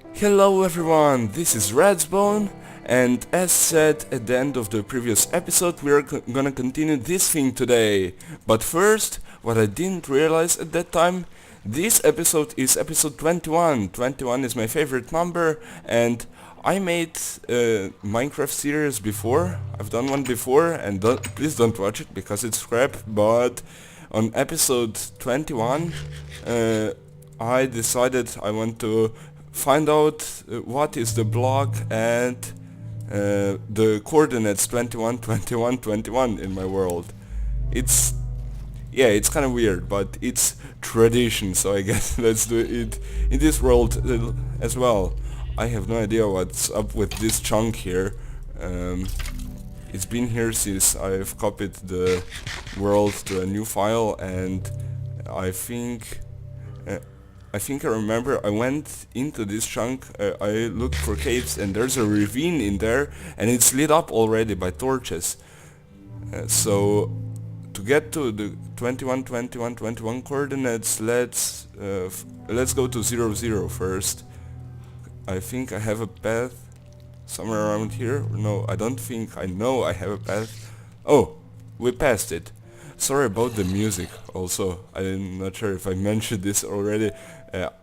Hello everyone, this is Redstone, and as said at the end of the previous episode, we are gonna continue this thing today. But first, what I didn't realize at that time, this episode is episode 21. 21 is my favorite number, and I made a Minecraft series before. I've done one before, and please don't watch it because it's crap, but on episode 21, I decided I want to find out what is the block and the coordinates 21, 21, 21 in my world. It's yeah, it's kind of weird, but it's tradition, so I guess let's do it in this world as well. I have no idea what's up with this chunk here. It's been here since I've copied the world to a new file, and I think uh, I remember I went into this chunk, I looked for caves, and there's a ravine in there, and it's lit up already by torches. So to get to the 21, 21, 21 coordinates, let's go to 0, 0 first. I think I have a path somewhere around here. No, I don't think I know I have a path. Oh, we passed it. Sorry about the music also. I'm not sure if I mentioned this already.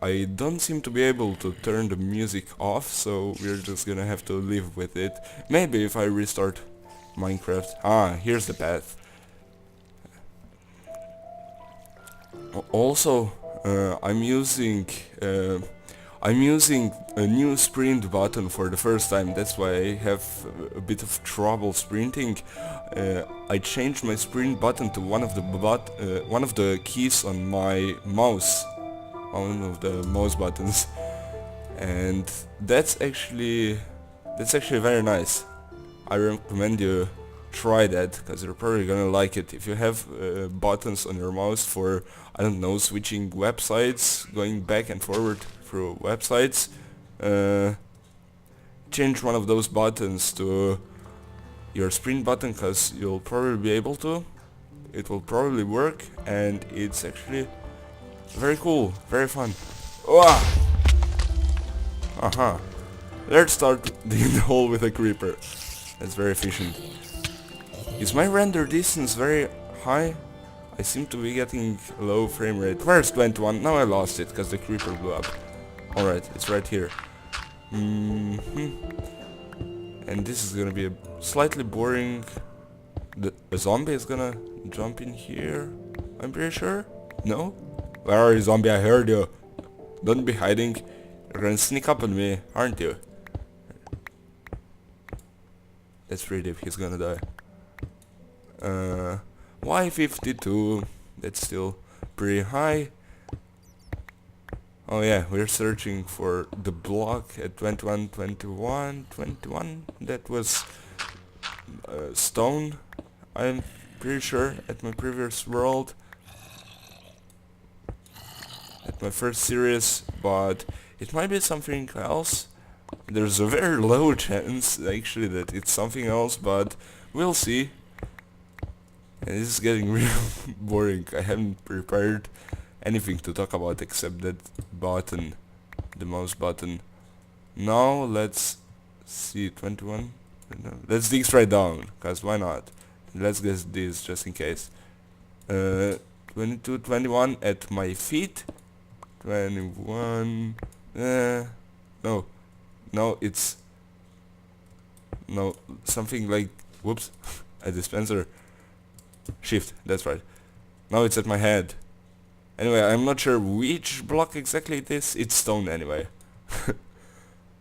I don't seem to be able to turn the music off, so we're just gonna have to live with it. Maybe if I restart Minecraft. Ah, here's the path. Also, I'm using a new sprint button for the first time. That's why I have a bit of trouble sprinting. I changed my sprint button to one of the keys on my mouse, one of the mouse buttons, and that's actually very nice. I recommend you try that because you're probably gonna like it. If you have buttons on your mouse for, I don't know, switching websites, going back and forward through websites, change one of those buttons to your sprint button because you'll probably be able to. It will probably work, and it's actually very cool, very fun. Wah! Aha. Let's start digging the hole with a creeper. That's very efficient. Is my render distance very high? I seem to be getting a low frame rate. Where's 21? Now I lost it because the creeper blew up. Alright, it's right here. And this is gonna be a slightly boring... A zombie is gonna jump in here, I'm pretty sure. No? Where are you, zombie? I heard you. Don't be hiding. You're gonna sneak up on me, aren't you? Let's read if he's gonna die. Y52. That's still pretty high. Oh yeah, we're searching for the block at 21, 21, 21. That was stone, I'm pretty sure, at my previous world. At my first series, but it might be something else. There's a very low chance actually that it's something else, but we'll see. And this is getting real boring. I haven't prepared anything to talk about except that button, the mouse button. Now let's see, 21. Let's dig straight down, cause why not? Let's guess this just in case. 22, 21 at my feet. 21. No, it's no something like whoops, a dispenser. Shift, that's right. Now it's at my head. Anyway, I'm not sure which block exactly it is. It's stone anyway.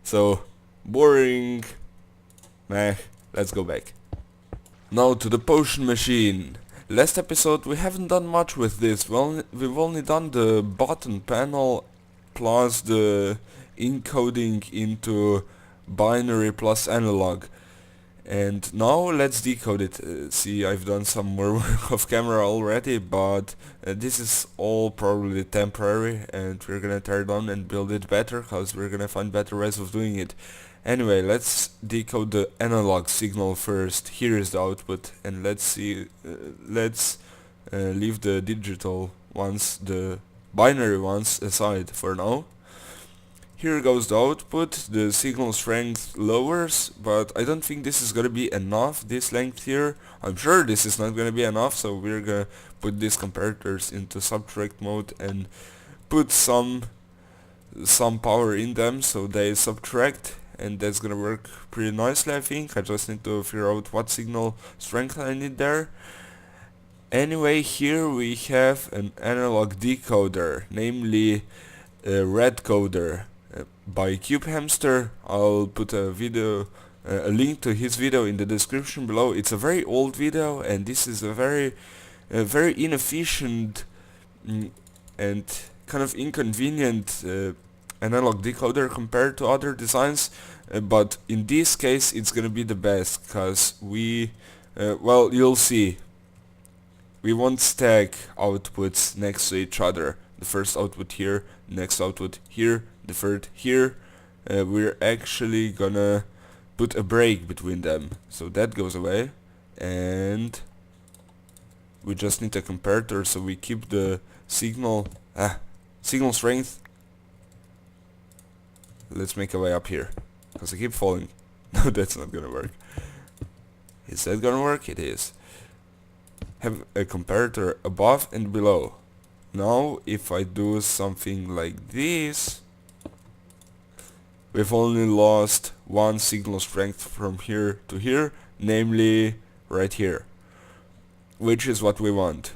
So, boring. Meh, let's go back. Now to the potion machine. Last episode we haven't done much with this. Well, we've only done the button panel plus the encoding into binary plus analog. And now let's decode it. See, I've done some more work off camera already, but this is all probably temporary, and we're gonna tear it down and build it better, cause we're gonna find better ways of doing it. Anyway, let's decode the analog signal first. Here is the output, and let's see. Let's leave the digital ones, the binary ones, aside for now. Here goes the output, the signal strength lowers, but I don't think this is gonna be enough, this length here. I'm sure this is not gonna be enough, so we're gonna put these comparators into subtract mode and put some power in them so they subtract, and that's gonna work pretty nicely, I think. I just need to figure out what signal strength I need there. Anyway, here we have an analog decoder, namely a Redcoder by Cube Hamster. I'll put a link to his video in the description below. It's a very old video, and this is a very inefficient and kind of inconvenient analog decoder compared to other designs, but in this case it's gonna be the best, because well, you'll see, we won't stack outputs next to each other. The first output here, next output here, the third here. We're actually gonna put a break between them, so that goes away, and we just need a comparator, so we keep the signal strength. Let's make a way up here, because I keep falling. No, that's not gonna work. Is that gonna work? It is. Have a comparator above and below. Now if I do something like this, we've only lost one signal strength from here to here, namely right here, which is what we want.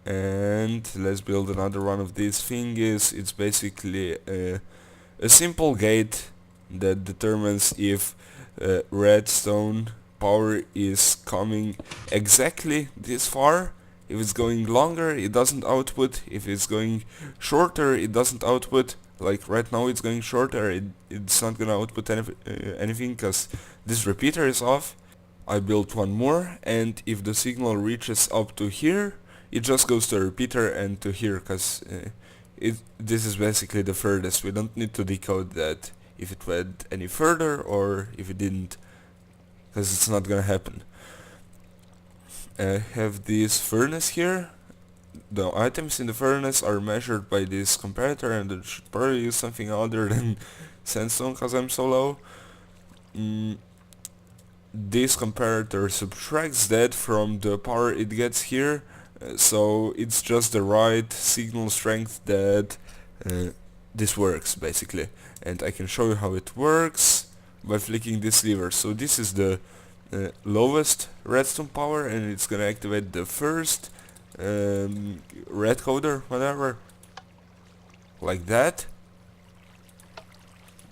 And let's build another one of these thingies. It's basically a simple gate that determines if redstone power is coming exactly this far. If it's going longer, it doesn't output. If it's going shorter, it doesn't output. Like right now it's going shorter, it's not gonna output anything because this repeater is off. I built one more, and if the signal reaches up to here, it just goes to a repeater and to here, because this is basically the furthest. We don't need to decode that if it went any further or if it didn't, because it's not gonna happen. I have this furnace here. The items in the furnace are measured by this comparator, and it should probably use something other than sandstone because I'm so low. This comparator subtracts that from the power it gets here, so it's just the right signal strength that this works basically. And I can show you how it works by flicking this lever. So this is the lowest redstone power, and it's gonna activate the first Redcoder, whatever, like that.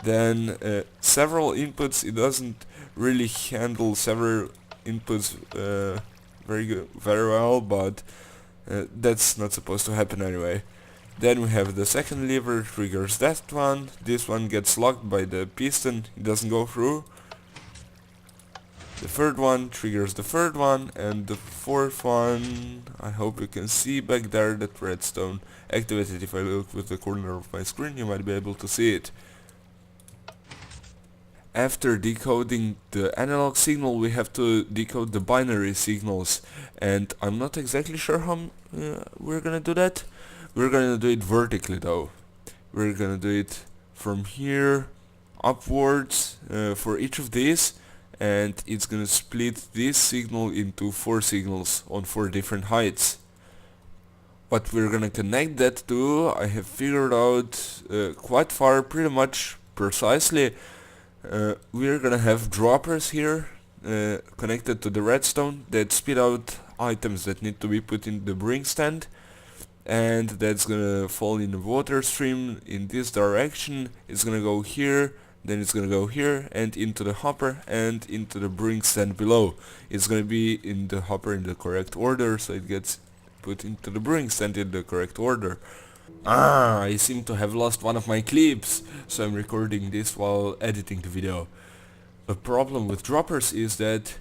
Then several inputs. It doesn't really handle several inputs very well, but that's not supposed to happen anyway. Then we have the second lever, triggers that one. This one gets locked by the piston, it doesn't go through. The third one triggers the third one, and the fourth one, I hope you can see back there that redstone activated. If I look with the corner of my screen, you might be able to see it. After decoding the analog signal, we have to decode the binary signals, and I'm not exactly sure how we're gonna do that. We're gonna do it vertically though. We're gonna do it from here upwards for each of these, and it's gonna split this signal into 4 signals on 4 different heights. What we're gonna connect that to, I have figured out quite far, pretty much precisely. We're gonna have droppers here connected to the redstone that spit out items that need to be put in the brewing stand, and that's gonna fall in the water stream in this direction. It's gonna go here, then it's gonna go here and into the hopper and into the brewing stand below. It's gonna be in the hopper in the correct order, so it gets put into the brewing stand in the correct order. I seem to have lost one of my clips, so I'm recording this while editing the video. The problem with droppers is that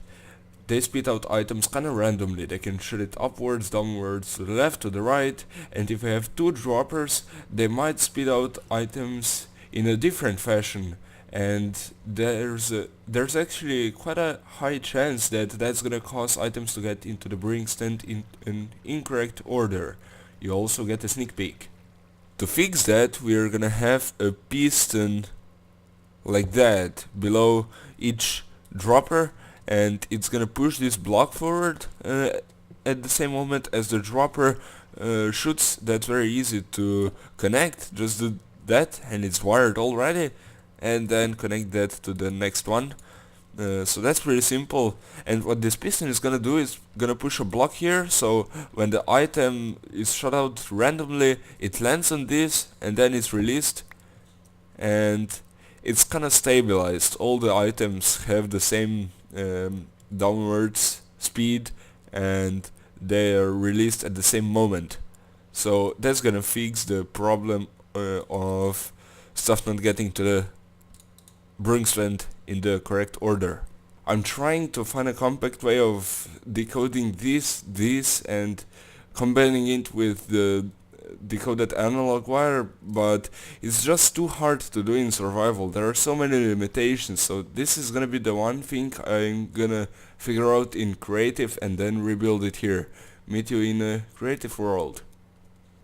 they spit out items kinda randomly. They can shoot it upwards, downwards, to the left, to the right, and if I have 2 droppers, they might spit out items in a different fashion, and there's actually quite a high chance that that's gonna cause items to get into the brewing stand in an incorrect order. You also get a sneak peek. To fix that, we're gonna have a piston like that below each dropper, and it's gonna push this block forward at the same moment as the dropper shoots. That's very easy to connect. Just do that and it's wired already, and then connect that to the next one. So that's pretty simple. And what this piston is gonna do is gonna push a block here, so when the item is shot out randomly, it lands on this and then it's released, and it's kinda stabilized. All the items have the same downwards speed, and they are released at the same moment. So that's gonna fix the problem of stuff not getting to the brewing stand in the correct order. I'm trying to find a compact way of decoding this and combining it with the decoded analog wire, but it's just too hard to do in survival. There are so many limitations, so this is gonna be the one thing I'm gonna figure out in creative and then rebuild it here. Meet you in a creative world.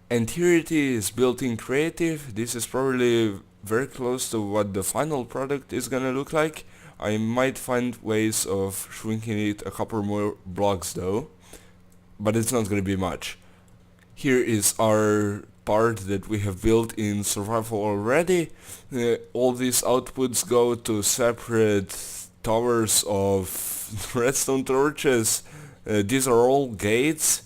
And here it is, built in creative. This is probably very close to what the final product is gonna look like. I might find ways of shrinking it a couple more blocks though, but it's not gonna be much. Here is our part that we have built in survival already. All these outputs go to separate towers of redstone torches. These are all gates.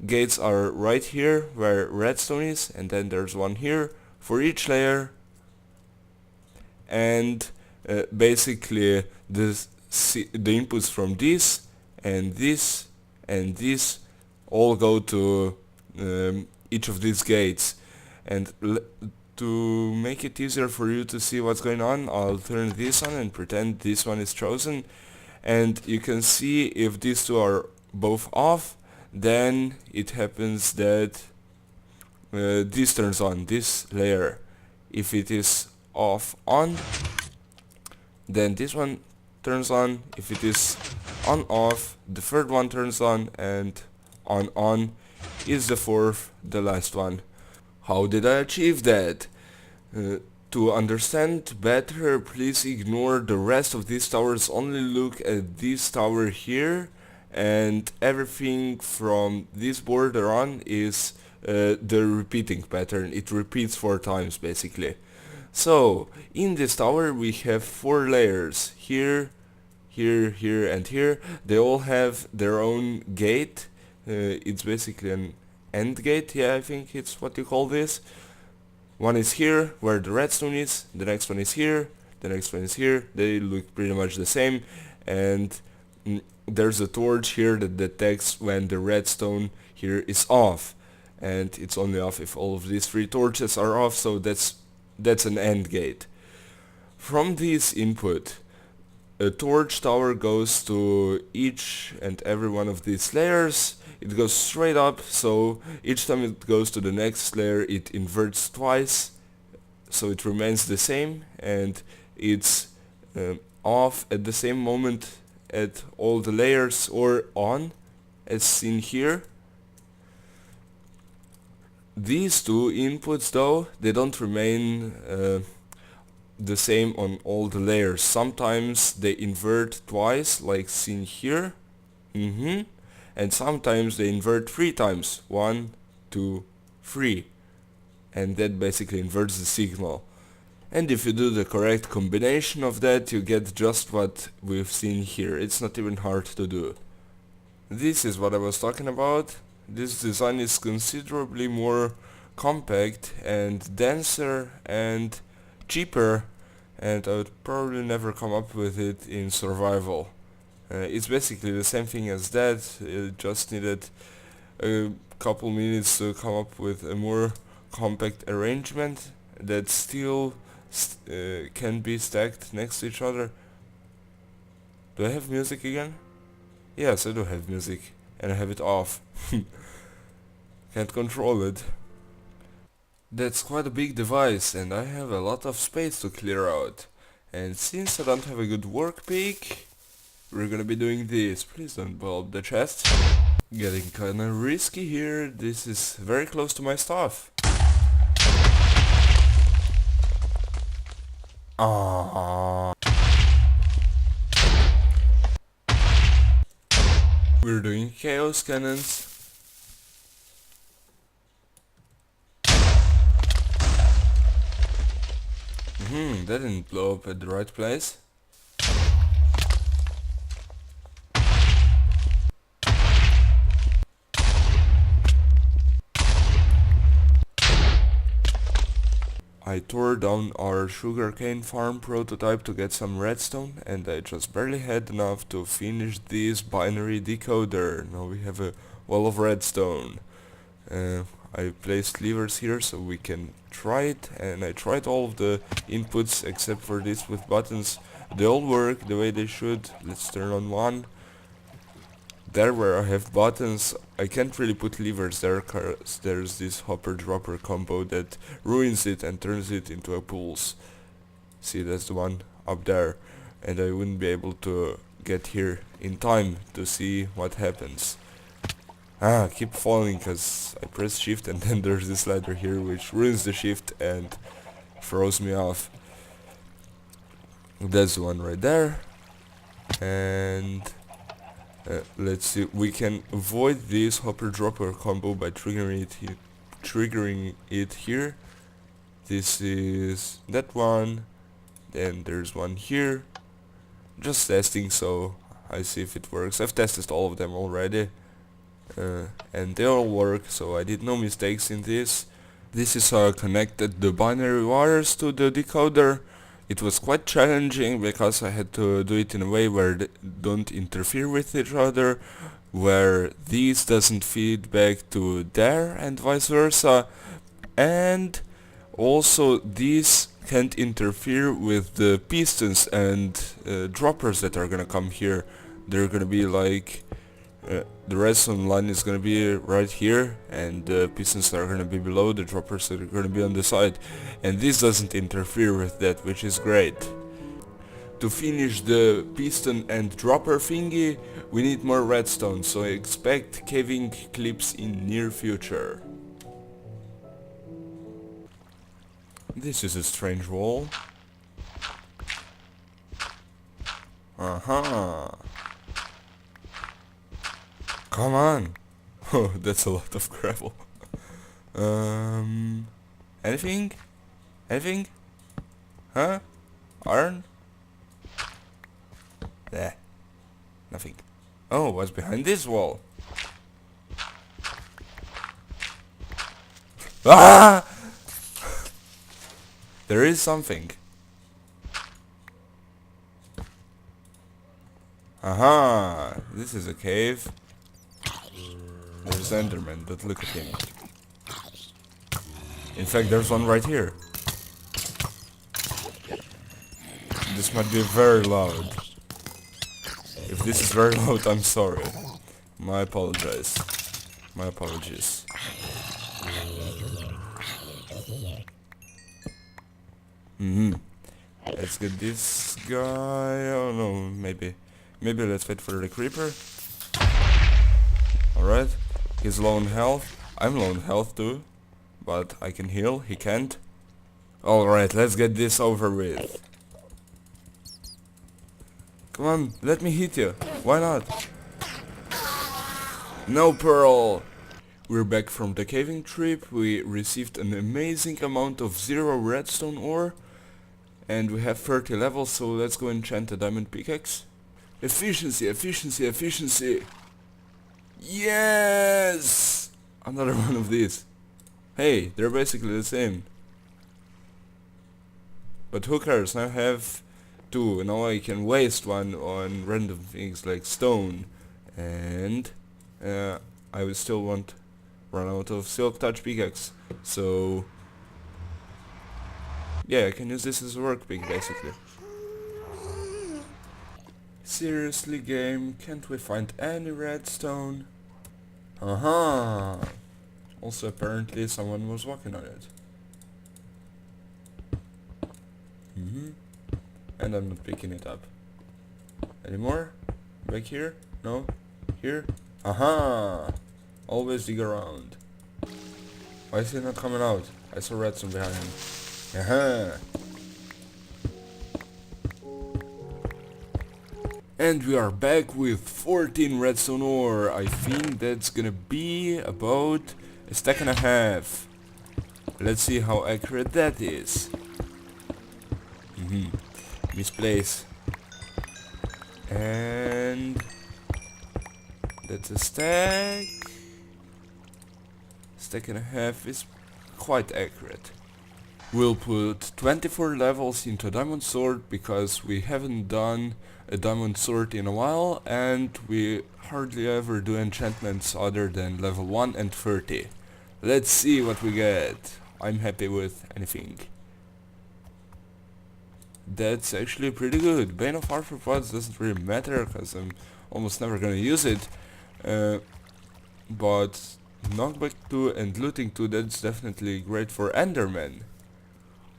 Gates are right here where redstone is, and then there's one here for each layer. And basically the inputs from this and this and this all go to each of these gates. And to make it easier for you to see what's going on, I'll turn this on and pretend this one is chosen, and you can see if these two are both off, then it happens that this turns on, this layer. If it is on, then this one turns on. If it is off, the third one turns on, and on is the fourth, the last one. How did I achieve that? To understand better, please ignore the rest of these towers, only look at this tower here, and everything from this border on is the repeating pattern. It repeats 4 times basically. So in this tower we have 4 layers, here, here, here and here. They all have their own gate. It's basically an AND gate, yeah, I think it's what you call this. One is here where the redstone is, the next one is here, the next one is here. They look pretty much the same, and there's a torch here that detects when the redstone here is off, and it's only off if all of these 3 torches are off, so that's an AND gate. From this input, a torch tower goes to each and every one of these layers. It goes straight up, so each time it goes to the next layer it inverts twice, so it remains the same, and it's off at the same moment at all the layers, or on, as seen here. These 2 inputs though, they don't remain the same on all the layers. Sometimes they invert twice, like seen here, and sometimes they invert 3 times, 1, 2, 3, and that basically inverts the signal. And if you do the correct combination of that, you get just what we've seen here. It's not even hard to do. This is what I was talking about. This design is considerably more compact and denser and cheaper, and I would probably never come up with it in survival. It's basically the same thing as that. It just needed a couple minutes to come up with a more compact arrangement that still can be stacked next to each other. Do I have music again? Yes, I do have music, and I have it off. Can't control it. That's quite a big device, and I have a lot of space to clear out. And since I don't have a good work pick, we're gonna be doing this. Please don't blow up the chest. Getting kinda risky here. This is very close to my stuff. Ah, we're doing chaos cannons. That didn't blow up at the right place. I tore down our sugarcane farm prototype to get some redstone, and I just barely had enough to finish this binary decoder. Now we have a wall of redstone. Uh, I placed levers here so we can try it, and I tried all of the inputs except for this with buttons. They all work the way they should. Let's turn on one. There where I have buttons, I can't really put levers there cause there's this hopper dropper combo that ruins it and turns it into a pulse. See, that's the one up there, and I wouldn't be able to get here in time to see what happens. I keep falling cause I press shift and then there's this ladder here which ruins the shift and throws me off. That's the one right there. And let's see, we can avoid this hopper dropper combo by triggering it here. This is that one, then there's one here. Just testing, so I see if it works. I've tested all of them already, and they all work, so I did no mistakes in this. This is how I connected the binary wires to the decoder. It was quite challenging because I had to do it in a way where they don't interfere with each other, where these doesn't feed back to there and vice versa, and also these can't interfere with the pistons and droppers that are gonna come here. They're gonna be like the redstone line is gonna be right here, and the pistons are gonna be below, the droppers are gonna be on the side, and this doesn't interfere with that, which is great. To finish the piston and dropper thingy, we need more redstone, so I expect caving clips in near future. This is a strange wall. Come on! Oh, that's a lot of gravel. Anything? Anything? Huh? Iron? Nah. Nothing. Oh, what's behind this wall? Ah! There is something. Aha! This is a cave. There's Enderman, but look at him. In fact, there's one right here. This might be very loud. If this is very loud, I'm sorry. My apologies. My apologies. Let's get this guy. Oh no, maybe let's wait for the creeper. Alright. He's low on health. I'm low on health too. But I can heal. He can't. Alright, let's get this over with. Come on, let me hit you. Why not? No pearl! We're back from the caving trip. We received an amazing amount of 0 redstone ore. And we have 30 levels, so let's go enchant a diamond pickaxe. Efficiency, efficiency, efficiency! Yes! Another one of these. Hey, they're basically the same. But who cares, I have 2. Now I can waste one on random things like stone. And I would still won't run out of silk touch pickaxe. So yeah, I can use this as a work pick basically. Seriously game, can't we find any redstone? Also apparently someone was walking on it. And I'm not picking it up. Anymore? Back here? No? Here? Always dig around. Why is he not coming out? I saw redstone behind him. And we are back with 14 redstone ore. I think that's gonna be about a stack and a half. Let's see how accurate that is. Misplace. And that's a stack. Stack and a half is quite accurate. We'll put 24 levels into a diamond sword because we haven't done a diamond sword in a while and we hardly ever do enchantments other than level 1 and 30. Let's see what we get. I'm happy with anything. That's actually pretty good. Bane of Arthropods doesn't really matter because I'm almost never gonna use it. But Knockback 2 and Looting 2, that's definitely great for Enderman.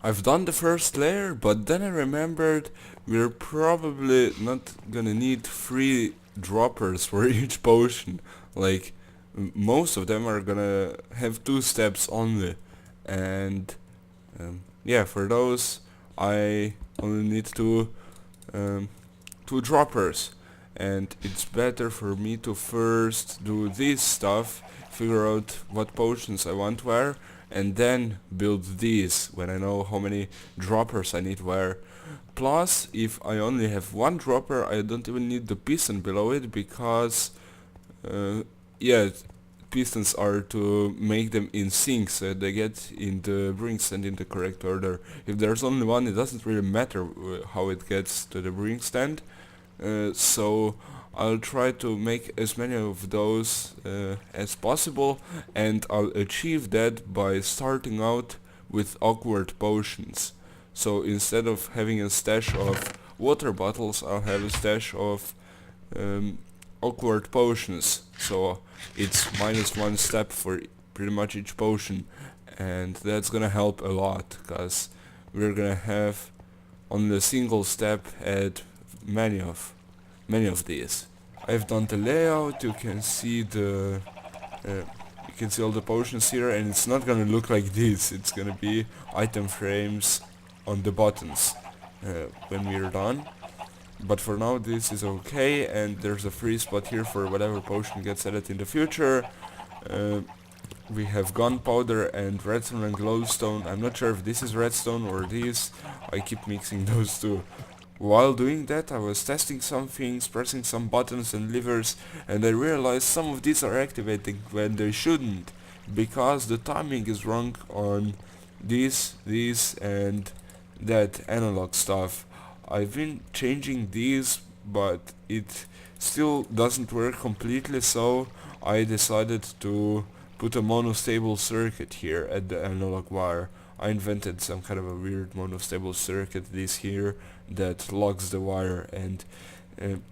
I've done the first layer, but then I remembered we're probably not gonna need 3 droppers for each potion. Like, most of them are gonna have 2 steps only. And yeah, for those I only need 2 droppers. And it's better for me to first do this stuff, figure out what potions I want where, and then build these when I know how many droppers I need where. Plus, if I only have 1 dropper, I don't even need the piston below it because yeah, pistons are to make them in sync so they get in the brewing stand in the correct order. If there's only one, it doesn't really matter how it gets to the brewing stand. So I'll try to make as many of those as possible, and I'll achieve that by starting out with awkward potions. So instead of having a stash of water bottles, I'll have a stash of awkward potions. So it's -1 step for pretty much each potion, and that's gonna help a lot because we're gonna have only a single step at many of these. I've done the layout. You can see all the potions here, and it's not gonna look like this. It's gonna be item frames on the buttons when we're done. But for now this is okay, and there's a free spot here for whatever potion gets added in the future. We have gunpowder and redstone and glowstone. I'm not sure if this is redstone or this. I keep mixing those two. While doing that, I was testing some things, pressing some buttons and levers, and I realized some of these are activating when they shouldn't, because the timing is wrong on this, and that analog stuff. I've been changing these, but it still doesn't work completely, so I decided to put a monostable circuit here at the analog wire. I invented some kind of a weird monostable circuit this here that locks the wire, and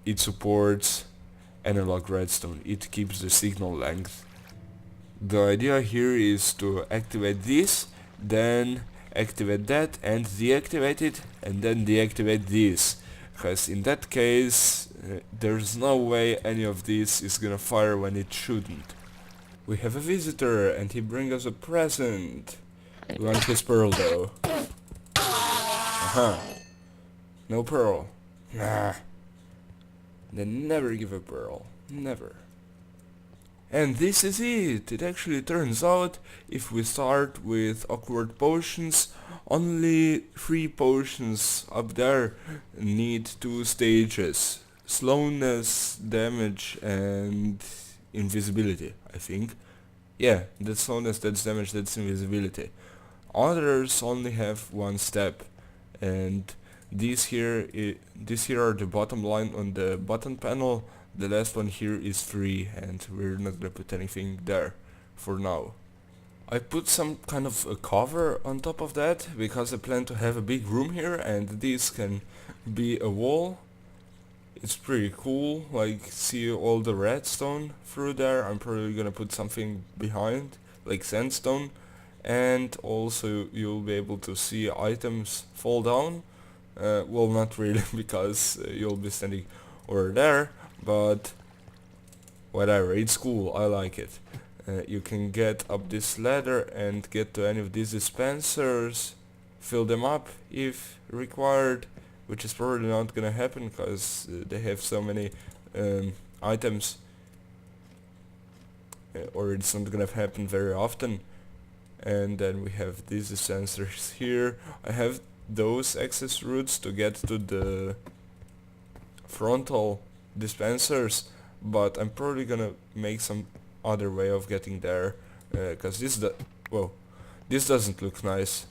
it supports analog redstone. It keeps the signal length. The idea here is to activate this, then activate that and deactivate it, and then deactivate this, because in that case there's no way any of this is gonna fire when it shouldn't. We have a visitor and he brings us a present. We want his pearl though. No pearl. Nah. They never give a pearl. Never. And this is it. It actually turns out if we start with awkward potions, only 3 potions up there need 2 stages. Slowness, damage and invisibility, I think. Yeah, that's slowness, that's damage, that's invisibility. Others only have 1 step, and these here are the bottom line on the button panel. The last one here is 3, and we're not gonna put anything there for now. I put some kind of a cover on top of that because I plan to have a big room here, and this can be a wall. It's pretty cool, like see all the redstone through there. I'm probably gonna put something behind, like sandstone, and also you'll be able to see items fall down. Well, not really because you'll be standing over there, but whatever, it's cool, I like it. You can get up this ladder and get to any of these dispensers, fill them up if required, which is probably not gonna happen because they have so many items, or it's not gonna happen very often. And then we have these sensors here. I have those access routes to get to the frontal dispensers, but I'm probably gonna make some other way of getting there, because this doesn't look nice.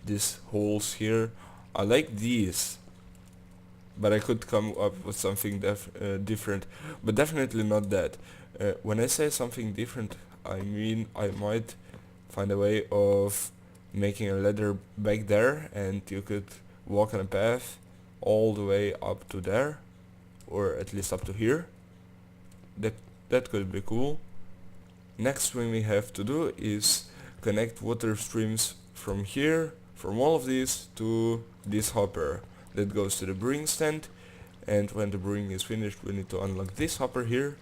These holes here, I like these, but I could come up with something different, but definitely not that. When I say something different, I mean I might find a way of making a ladder back there, and you could walk on a path all the way up to there, or at least up to here. That could be cool. Next thing we have to do is connect water streams from here, from all of these, to this hopper that goes to the brewing stand. And when the brewing is finished, we need to unlock this hopper here,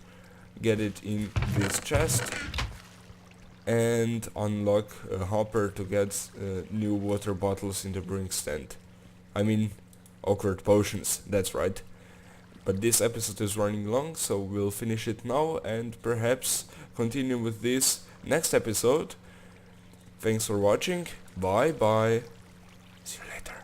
get it in this chest, and unlock a hopper to get new water bottles in the brewing stand. I mean, awkward potions, that's right. But this episode is running long, so we'll finish it now and perhaps continue with this next episode. Thanks for watching, bye bye, see you later.